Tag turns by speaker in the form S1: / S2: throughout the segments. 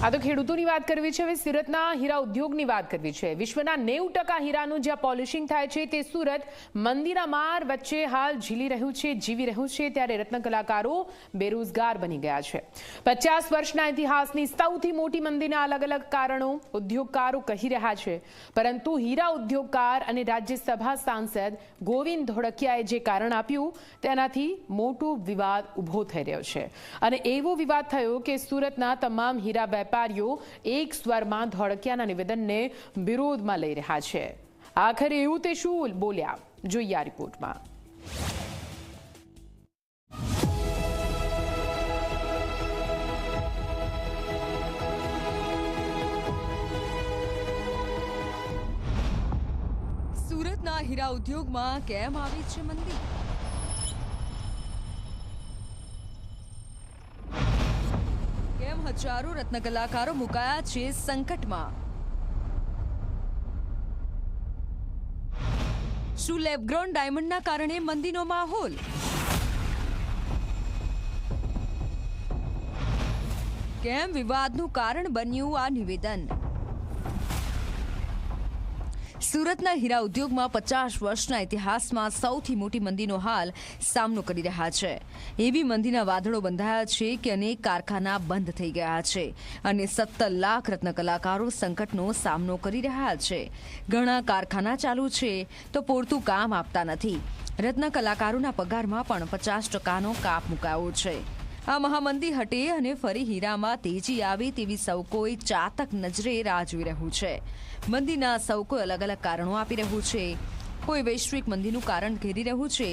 S1: આ તો ખેડૂતોની વાત કરવી છે। હવે સુરતના હીરા ઉદ્યોગની વાત કરવી છે। વિશ્વના 90% હીરાનું જ્યાં પોલિશિંગ થાય છે તે સુરત મંદીના માર વચ્ચે હાલ જીવી રહ્યું છે ત્યારે રત્ન કલાકારો બેરોજગાર બની ગયા છે। 50 વર્ષના ઇતિહાસની સૌથી મોટી મંદીના અલગ અલગ કારણો ઉદ્યોગકારો કહી રહ્યા છે, પરંતુ હીરા ઉદ્યોગકાર અને રાજ્યસભા સાંસદ ગોવિંદ ધોળકિયાએ જે કારણ આપ્યું તેનાથી મોટો વિવાદ ઊભો થઈ રહ્યો છે અને એવો વિવાદ થયો કે સુરતના તમામ હીરા વેપારીઓ એક સ્વરમાં ધોળકિયાના નિવેદનને વિરોધમાં લઈ રહ્યા છે। આખરે એવું તે શું બોલ્યા, જોઈએ આ રિપોર્ટમાં।
S2: સુરતના હીરા ઉદ્યોગમાં કેમ આવી છે મંદી? કેમ હજારો રત્ન કલાકારો મુકાયા છે સંકટમાં? શું લેબગ્રોન ડાયમંડના કારણે મંદીનો માહોલ? કેમ વિવાદનું કારણ બન્યું આ નિવેદન? સુરતના હીરા ઉદ્યોગમાં 50 વર્ષના ઇતિહાસમાં સૌથી મોટી મંદીનો હાલ સામનો કરી રહ્યા છે। એવી મંદીના વાદળો બંધાયા છે કે અનેક કારખાના બંધ થઈ ગયા છે અને 17 લાખ રત્ન કલાકારો સંકટનો સામનો કરી રહ્યા છે। ઘણા કારખાના ચાલુ છે તો પૂરતું કામ આપતા નથી। રત્ન કલાકારોના પગારમાં પણ 50%નો કાપ મુકાયો છે। આ મહામંદી હટે અને ફરી હીરામાં તેજી આવે તેવી સૌ કોઈ ચાતક નજરે રાહ જોઈ રહ્યું છે। મંદીના સૌ કોઈ અલગ અલગ કારણો આપી રહ્યું છે। કોઈ વૈશ્વિક મંદીનું કારણ ઘેરી રહ્યું છે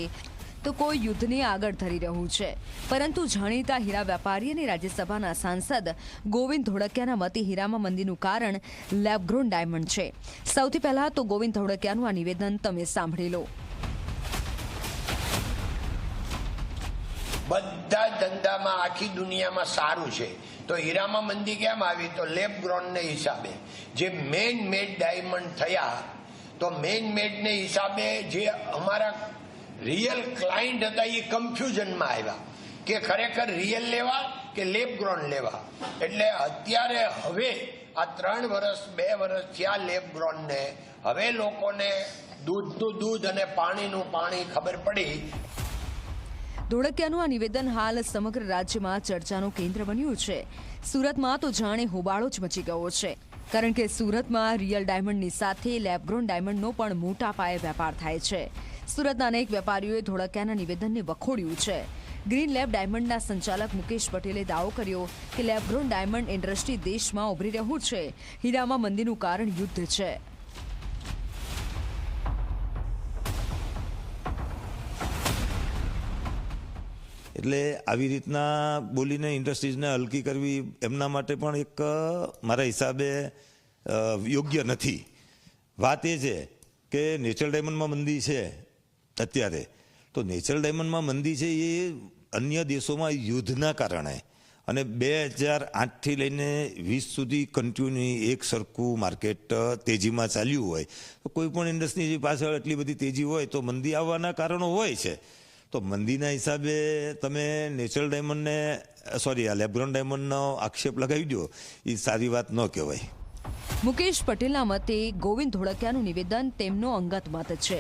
S2: તો કોઈ યુદ્ધને આગળ ધરી રહ્યું છે, પરંતુ જાણીતા હીરા વેપારી અને રાજ્યસભાના સાંસદ ગોવિંદ ધોળકિયાના મતે હીરામાં મંદીનું કારણ લેબગ્રોન ડાયમંડ છે। સૌથી પહેલા તો ગોવિંદ ધોળકિયાનું આ નિવેદન તમે સાંભળી લો।
S3: બધા ધંધામાં આખી દુનિયામાં સારું છે તો હીરામાં મંદી કેમ આવી? તો લેબગ્રોનને હિસાબે જે મેન મેડ ડાયમંડ થયા, તો મેન મેડને હિસાબે જે અમારા રિયલ ક્લાયન્ટ હતા એ કન્ફ્યુઝનમાં આવ્યા કે ખરેખર રિયલ લેવા કે લેબગ્રોન લેવા। એટલે અત્યારે હવે આ 3 વર્ષ 2 વર્ષ થયા લેબગ્રોનને, હવે લોકોને દૂધનું દૂધ અને પાણીનું પાણી ખબર પડી।
S2: ધોળકિયાનું આ નિવેદન હાલ સમગ્ર રાજ્યમાં ચર્ચાનું કેન્દ્ર બન્યું છે। સુરતમાં તો જાણે હોબાળો જ મચી ગયો છે, કારણ કે સુરતમાં રિયલ ડાયમંડની સાથે લેબગ્રોન ડાયમંડનો પણ મોટા પાયે વેપાર થાય છે। સુરતના અનેક વેપારીઓએ ધોળકિયાના નિવેદનને વખોડ્યું છે। ગ્રીન લેબ ડાયમંડના સંચાલક મુકેશ પટેલે દાવો કર્યો કે લેબગ્રોન ડાયમંડ ઇન્ડસ્ટ્રી દેશમાં ઉભરી રહ્યું છે। હીરામાં મંદીનું કારણ યુદ્ધ છે।
S4: એટલે આવી રીતના બોલીને ઇન્ડસ્ટ્રીઝને હલકી કરવી એમના માટે પણ એક મારા હિસાબે યોગ્ય નથી। વાત એ છે કે નેચરલ ડાયમંડમાં મંદી છે અત્યારે, તો નેચરલ ડાયમંડમાં મંદી છે એ અન્ય દેશોમાં યુદ્ધના કારણે અને 2008થી લઈને 20 સુધી કન્ટિન્યુ એક સરખું માર્કેટ તેજીમાં ચાલ્યું હોય તો કોઈ પણ ઇન્ડસ્ટ્રીની પાછળ એટલી બધી તેજી હોય તો મંદી આવવાના કારણો હોય છે। તો મંદીના હિસાબે તમે નેચરલ ડાયમંડને આ લેબગ્રોન ડાયમંડનો આક્ષેપ લગાવી દો એ સારી વાત ન કહેવાય।
S2: મુકેશ પટેલના મતે ગોવિંદ ધોળકિયાનું નિવેદન તેમનો અંગત મત છે,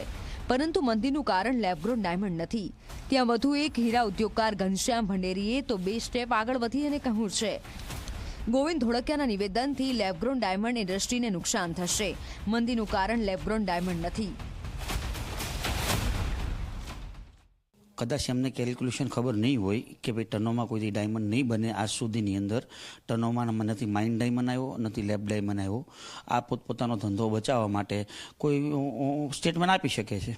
S2: પરંતુ મંદીનું કારણ લેબગ્રોન ડાયમંડ નથી। ત્યાં વધુ એક હીરા ઉદ્યોગકાર ઘનશ્યામ ભંડેરીએ તો 2 સ્ટેપ આગળ વધી અને કહ્યું છે ગોવિંદ ધોળકિયાના નિવેદનથી લેબગ્રોન ડાયમંડ ઇન્ડસ્ટ્રીને નુકસાન થશે। મંદીનું કારણ લેબગ્રોન ડાયમંડ નથી।
S5: કદાચ એમને કેલ્ક્યુલેશન ખબર નહીં હોય કે ભાઈ ટનોમાં કોઈ ડાયમંડ નહીં બને। આજ સુધીની અંદર ટનોમાં નથી માઇન ડાયમંડ આવ્યો, નથી લેબ ડાયમંડ આવ્યો। આ પોતપોતાનો ધંધો બચાવવા માટે કોઈ સ્ટેટમેન્ટ આપી શકે છે।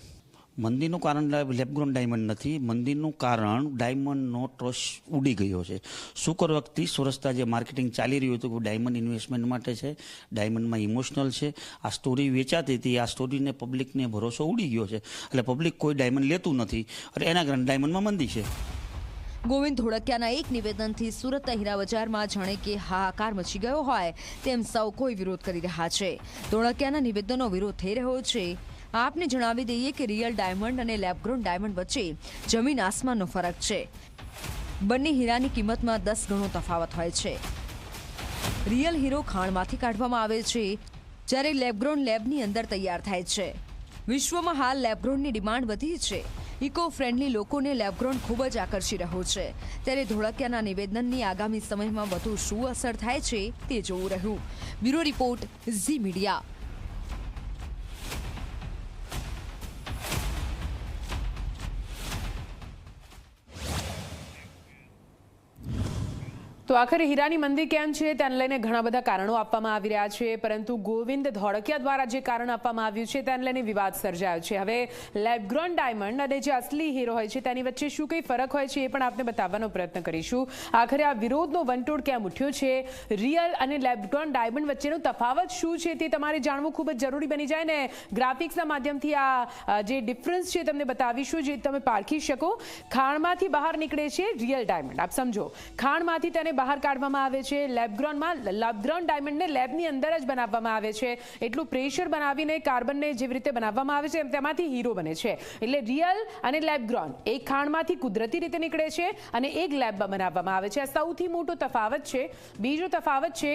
S5: મંદીનું કારણ લેબગ્રોન ડાયમંડ નથી, મંદીનું કારણ ડાયમંડનો ટ્રસ્ટ ઉડી ગયો છે। શુક્ર વખતથી સુરતમાં જે માર્કેટિંગ ચાલી રહ્યું હતું કે ડાયમંડ ઇન્વેસ્ટમેન્ટ માટે છે, ડાયમંડમાં ઇમોશનલ છે, આ સ્ટોરી વેચાતી હતી, આ સ્ટોરીને પબ્લિકને ભરોસો ઉડી ગયો છે, એટલે પબ્લિક કોઈ ડાયમંડ લેતું નથી અને એના કારણે ડાયમંડમાં મંદી છે।
S2: ગોવિંદ ધોળકિયાના એક નિવેદનથી સુરતના હીરા બજારમાં જાણે કે હાહાકાર મચી ગયો હોય તેમ સૌ કોઈ વિરોધ કરી રહ્યા છે। ધોળકિયાના નિવેદનનો વિરોધ થઈ રહ્યો છે। આપને જણાવી દઈએ કે રિયલ ડાયમંડ અને લેબગ્રોન ડાયમંડ વચ્ચે જમીન આસમાનનો ફરક છે। બંને હીરાની કિંમતમાં 10 ગણો તફાવત હોય છે। રિયલ હીરો ખાણમાંથી કાઢવામાં આવે છે, જ્યારે લેબગ્રોન લેબની અંદર તૈયાર થાય છે. વિશ્વમાં હાલ લેબગ્રોનની ડિમાન્ડ વધી છે. ઇકો ફ્રેન્ડલી લોકોને લેબગ્રોન ખૂબ જ આકર્ષી રહ્યો છે. ત્યારે ધોળકિયાના નિવેદનની આગામી સમયમાં વધુ શું અસર થાય છે તે જોવું રહ્યું. Bureau report, Zee media.
S1: તો આખરે હીરાની મંદી કેમ છે તેને લઈને ઘણા બધા કારણો આપવામાં આવી રહ્યા છે, પરંતુ ગોવિંદ ધોળકિયા દ્વારા જે કારણ આપવામાં આવ્યું છે તેને લઈને વિવાદ સર્જાયો છે. હવે લેબગ્રોન ડાયમંડ અને જે અસલી હીરો હોય છે તેની વચ્ચે શું કંઈ ફરક હોય છે એ પણ આપને બતાવવાનો પ્રયત્ન કરીશું. આખરે આ વિરોધનો વંટોળ કેમ ઉઠ્યો છે, રિયલ અને લેબગ્રોન ડાયમંડ વચ્ચેનો તફાવત શું છે તે તમારે જાણવું ખૂબ જ જરૂરી બની જાય ને ગ્રાફિક્સના માધ્યમથી આ જે ડિફરન્સ છે તમને બતાવીશું, જે તમે પારખી શકો. ખાણમાંથી બહાર નીકળે છે રિયલ ડાયમંડ, આપ સમજો. ખાણમાંથી તેને બહાર કાઢવામાં આવે છે. લેબગ્રોન ડાયમંડને લેબની અંદર જ બનાવવામાં આવે છે. એટલું પ્રેશર બનાવીને કાર્બનને જેવી રીતે બનાવવામાં આવે છે તેમાંથી હીરો બને છે. એટલે રિયલ અને લેબગ્રોન એક ખાણમાંથી કુદરતી રીતે નીકળે છે અને એક લેબમાં બનાવવામાં આવે છે. આ સૌથી મોટો તફાવત છે. બીજો તફાવત છે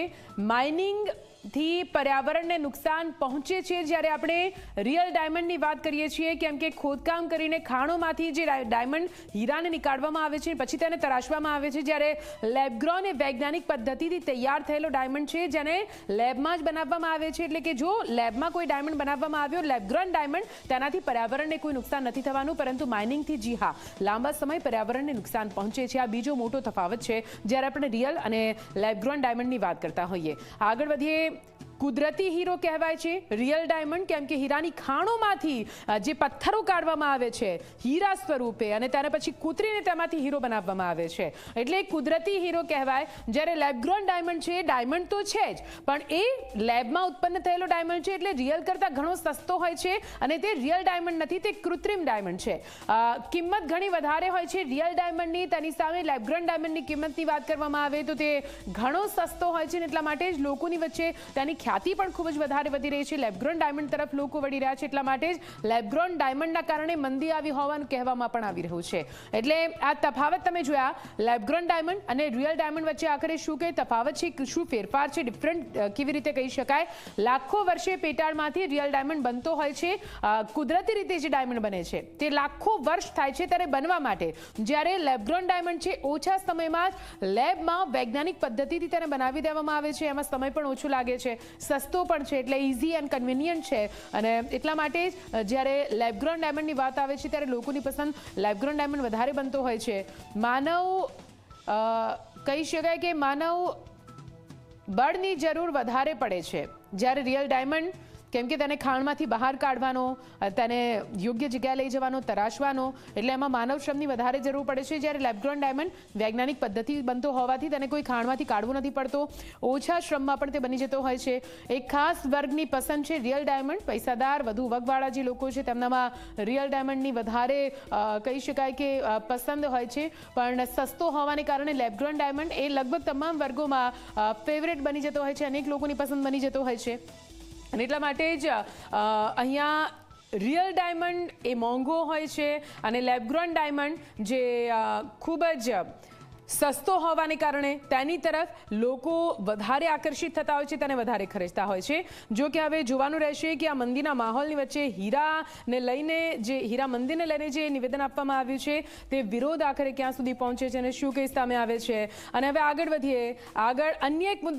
S1: માઇનિંગ થી પર્યાવરણને નુકસાન પહોંચે છે જ્યારે આપણે રિયલ ડાયમંડની વાત કરીએ છીએ, કેમ કે ખોદકામ કરીને ખાણોમાંથી જે ડાયમંડ હીરાને નીકાળવામાં આવે છે પછી તેને તરાશવામાં આવે છે, જ્યારે લેબગ્રોન એ વૈજ્ઞાનિક પદ્ધતિથી તૈયાર થયેલો ડાયમંડ છે જેને લેબમાં જ બનાવવામાં આવે છે. એટલે કે જો લેબમાં કોઈ ડાયમંડ બનાવવામાં આવ્યો લેબગ્રોન ડાયમંડ, તેનાથી પર્યાવરણને કોઈ નુકસાન નથી થવાનું, પરંતુ માઇનિંગથી જી હા લાંબા સમય પર્યાવરણને નુકસાન પહોંચે છે. આ બીજો મોટો તફાવત છે જ્યારે આપણે રિયલ અને લેબગ્રોન ડાયમંડની વાત કરતા હોઈએ. આગળ વધીએ. કુદરતી હીરો કહેવાય છે રિયલ ડાયમંડ, કેમ કે હીરાની ખાણોમાંથી જે પથ્થરો કાઢવામાં આવે છે હીરા સ્વરૂપે અને તેને પછી કૂતરીને તેમાંથી હીરો બનાવવામાં આવે છે, એટલે કુદરતી હીરો કહેવાય. જ્યારે લેબગ્રોન ડાયમંડ છે, ડાયમંડ તો છે જ, પણ એ લેબમાં ઉત્પન્ન થયેલો ડાયમંડ છે, એટલે રિયલ કરતાં ઘણો સસ્તો હોય છે અને તે રિયલ ડાયમંડ નથી, તે કૃત્રિમ ડાયમંડ છે. કિંમત ઘણી વધારે હોય છે રિયલ ડાયમંડની, તેની સામે લેબગ્રોન ડાયમંડની કિંમતની વાત કરવામાં આવે તો તે ઘણો સસ્તો હોય છે. એટલા માટે જ લોકોની વચ્ચે તેની ખ્યાતિ પણ ખૂબ જ વધારે વધી રહી છે. લેબગ્રોન ડાયમંડ તરફ લોકો વળી રહ્યા છે, એટલા માટે જ લેબગ્રોન ડાયમંડના કારણે મંદી આવી હોવાનું કહેવામાં પણ આવી રહ્યું છે. એટલે આ તફાવત તમે જોયા લેબગ્રોન ડાયમંડ અને રિયલ ડાયમંડ વચ્ચે. આખરે શું કઈ તફાવત છે, શું ફેરફાર છે, ડિફરન્ટ કેવી રીતે કહી શકાય. લાખો વર્ષે પેટાળમાંથી રિયલ ડાયમંડ બનતો હોય છે. કુદરતી રીતે જે ડાયમંડ બને છે તે લાખો વર્ષ થાય છે ત્યારે બનવા માટે, જ્યારે લેબગ્રોન ડાયમંડ છે ઓછા સમયમાં જ લેબમાં વૈજ્ઞાનિક પદ્ધતિથી તેને બનાવી દેવામાં આવે છે. એમાં સમય પણ ઓછો લાગે છે, સસ્તો પણ છે, એટલે ઇઝી એન્ડ કન્વિનિયન્ટ છે. અને એટલા માટે જ જ્યારે લેબગ્રોન ડાયમંડની વાત આવે છે ત્યારે લોકોની પસંદ લેબગ્રોન ડાયમંડ વધારે બનતો હોય છે. કહી શકાય કે માનવ બળની જરૂર વધારે પડે છે, જ્યારે રિયલ ડાયમંડ કેમ કે તેને ખાણમાંથી બહાર કાઢવાનો, તેને યોગ્ય જગ્યાએ લઈ જવાનો, તરાશવાનો, એટલે એમાં માનવ શ્રમની વધારે જરૂર પડે છે. જ્યારે લેબગ્રોન ડાયમંડ વૈજ્ઞાનિક પદ્ધતિ બનતો હોવાથી તેને કોઈ ખાણમાંથી કાઢવું નથી પડતો, ઓછા શ્રમમાં પણ તે બની જતો હોય છે. એક ખાસ વર્ગની પસંદ છે રિયલ ડાયમંડ. પૈસાદાર વધુ વગવાળા જે લોકો છે તેમનામાં રિયલ ડાયમંડની વધારે કહી શકાય કે પસંદ હોય છે, પણ સસ્તો હોવાને કારણે લેબગ્રોન ડાયમંડ એ લગભગ તમામ વર્ગોમાં ફેવરેટ બની જતો હોય છે, અનેક લોકોની પસંદ બની જતો હોય છે. અને એટલા માટે જ અહીંયા રિયલ ડાયમંડ એ મોંઘો હોય છે અને લેબગ્રોન ડાયમંડ જે ખૂબ જ સસ્તો હોવાને કારણે તેની તરફ લોકો વધારે આકર્ષિત થતા હોય છે, તેને વધારે ખરીદતા હોય છે. જો કે હવે જોવાનું રહેશે કે આ મંદીના માહોલની વચ્ચે હીરાને લઈને જે હીરા મંદીને લઈને જે નિવેદન આપવામાં આવ્યું છે તે વિરોધ આખરે ક્યાં સુધી પહોંચે છે અને શું કેસ સામે આવે છે. અને હવે આગળ વધીએ. આગળ અન્ય એક મુદ્દા